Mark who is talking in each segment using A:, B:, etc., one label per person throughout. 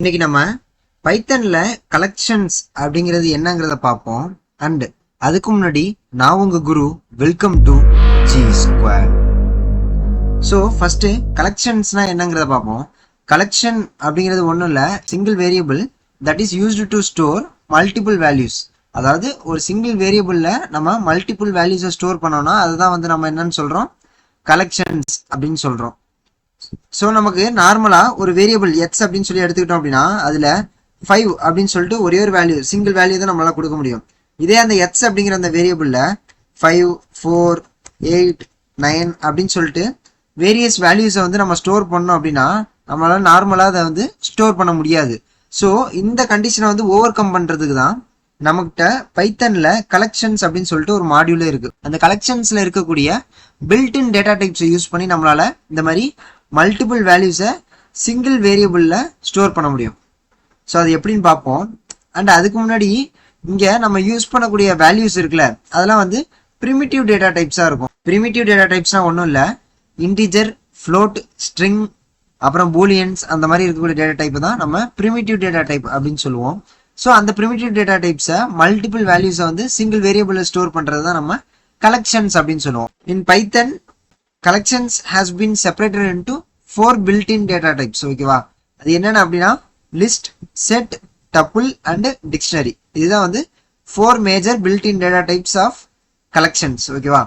A: இன்னைக்கு நம்ம பைத்தன்ல கலெக்ஷன்ஸ் அப்படிங்கிறது என்னங்கிறத பார்ப்போம். அண்ட் அதுக்கு முன்னாடி நான் உங்க Guru, welcome to G square. So first கலெக்ஷன்ஸ்னா என்னங்கிறத பார்ப்போம். கலெக்ஷன் அப்படிங்கிறது ஒன்றும் இல்லை, single variable that is used to store multiple values. அதாவது ஒரு சிங்கிள் வேரியபிள்ல நம்ம மல்டிபிள் வேல்யூஸை ஸ்டோர் பண்ணோம்னா அதுதான் நம்ம என்னன்னு சொல்றோம், கலெக்ஷன்ஸ் அப்படின்னு சொல்றோம். ஸோ நமக்கு நார்மலா ஒரு வேரியபிள் எக்ஸ் அப்படின்னு சொல்லி எடுத்துக்கிட்டோம் அப்படின்னா அதுல 5 அப்படின்னு சொல்லிட்டு ஒரே ஒரு வேல்யூ, சிங்கிள் வேல்யூ தான் நம்மளால கொடுக்க முடியும். இதே அந்த எக்ஸ் அப்படிங்கிற அந்த வேரியபிள்ல 5, 4, 8, 9 அப்படின்னு சொல்லிட்டு வேரியஸ் வேல்யூஸை நம்ம ஸ்டோர் பண்ணோம் அப்படின்னா நம்மளால நார்மலா அதை ஸ்டோர் பண்ண முடியாது. ஸோ இந்த கண்டிஷனை ஓவர் கம் பண்றதுக்கு தான் நம்மகிட்ட பைத்தன்ல கலெக்ஷன்ஸ் அப்படின்னு சொல்லிட்டு ஒரு மாடியூலே இருக்கு. அந்த கலெக்ஷன்ஸ்ல இருக்கக்கூடிய பில்ட்-இன் டேட்டா டைப்ஸை யூஸ் பண்ணி நம்மளால இந்த மாதிரி மல்டிபிள் வேல்யூஸை சிங்கிள் வேரியபிள்ல ஸ்டோர் பண்ண முடியும். ஸோ அது எப்படின்னு பார்ப்போம். அண்ட் அதுக்கு முன்னாடி இங்க நம்ம யூஸ் பண்ணக்கூடிய வேல்யூஸ் இருக்குல்ல, அதெல்லாம் பிரிமிட்டிவ் டேட்டா டைப்ஸா இருக்கும். பிரிமிட்டிவ் டேட்டா டைப்ஸ்னா ஒன்றும் இல்லை, இன்டிஜர், ஃப்ளோட், ஸ்ட்ரிங், அப்புறம் பூலியன்ஸ், அந்த மாதிரி இருக்கக்கூடிய டேட்டா டைப் தான் நம்ம பிரிமிட்டிவ் டேட்டா டைப் அப்படின்னு சொல்லுவோம். ஸோ அந்த பிரிமிட்டிவ் டேட்டா டைப்ஸை மல்டிபிள் வேல்யூஸை சிங்கிள் வேரியபிள்ல ஸ்டோர் பண்றது தான் நம்ம கலெக்ஷன்ஸ் அப்படின்னு சொல்லுவோம். இன் பைத்தன் collections has been separated into 4 built-in data types. ஓகேவா, அது என்னென்ன அப்படின்னா list, set, tuple and dictionary. இதுதான் 4 major built-in data types of collections. ஓகேவா,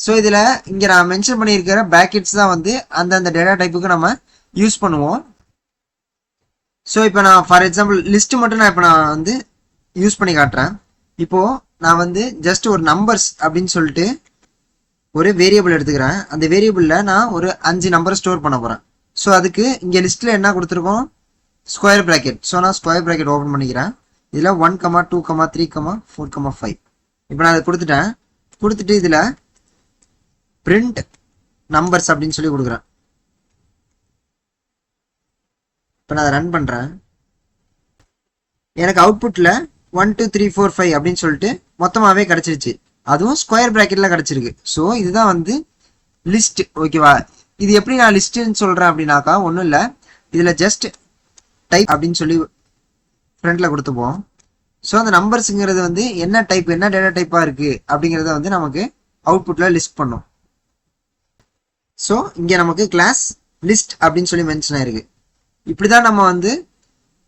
A: ஸோ இதுல இங்க நான் மென்ஷன் பண்ணியிருக்கிற பிராக்கெட்ஸ் தான் அந்தந்த டேட்டா டைப்புக்கு நம்ம யூஸ் பண்ணுவோம். ஸோ இப்போ நான் ஃபார் எக்ஸாம்பிள் லிஸ்ட் மட்டும் நான் யூஸ் பண்ணி காட்டுறேன். இப்போ நான் ஜஸ்ட் ஒரு நம்பர்ஸ் அப்படின்னு சொல்லிட்டு ஒரு வேரியபிள் எடுத்துக்கிறேன். அந்த வேரியபிள்ல நான் ஒரு 5 நம்பரை ஸ்டோர் பண்ண போறேன். ஸோ அதுக்கு இங்க லிஸ்ட்ல என்ன கொடுத்துருக்கோம், ஸ்கொயர் பிராக்கெட். ஸோ நான் ஸ்கொயர் பிராக்கெட் ஓபன் பண்ணிக்கிறேன். இதுல 1, 2, 3, 4, 5. இப்போ நான் அதை கொடுத்துட்டு இதுல பிரிண்ட் நம்பர்ஸ் அப்படின்னு சொல்லி கொடுக்குறேன். இப்போ நான் அதை ரன் பண்றேன். எனக்கு அவுட்புட்ல 1, 2, 3, 4, 5 அப்படின்னு சொல்லிட்டு மொத்தமாவே கிடைச்சிருச்சு. அதுவும் ஸ்கொயர் பிராக்கெட்ல கிடைச்சிருக்கு. ஸோ இதுதான் லிஸ்ட். ஓகேவா, இது எப்படி நான் லிஸ்ட்னு சொல்றேன் அப்படின்னாக்கா ஒன்றும் இல்லை, இதுல ஜஸ்ட் டைப் அப்படின்னு சொல்லி ஃப்ரண்ட்ல கொடுத்துப்போம். ஸோ அந்த நம்பர்ஸுங்கிறது என்ன டைப், என்ன டேட்டா டைப்பா இருக்கு அப்படிங்கிறத நமக்கு அவுட்புட்ல லிஸ்ட் பண்ணும். ஸோ இங்க நமக்கு கிளாஸ் லிஸ்ட் அப்படின்னு சொல்லி மென்ஷன் ஆயிருக்கு. இப்படிதான் நம்ம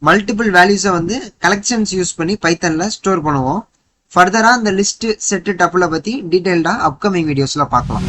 A: மல்டிபிள் வேல்யூஸை கலெக்ஷன்ஸ் யூஸ் பண்ணி பைத்தன்ல ஸ்டோர் பண்ணுவோம். ஃபர்தரா இந்த லிஸ்ட், செட், டப்புல பத்தி டீடைல்டா அப்கமிங் வீடியோஸ்ல பார்க்கலாம்.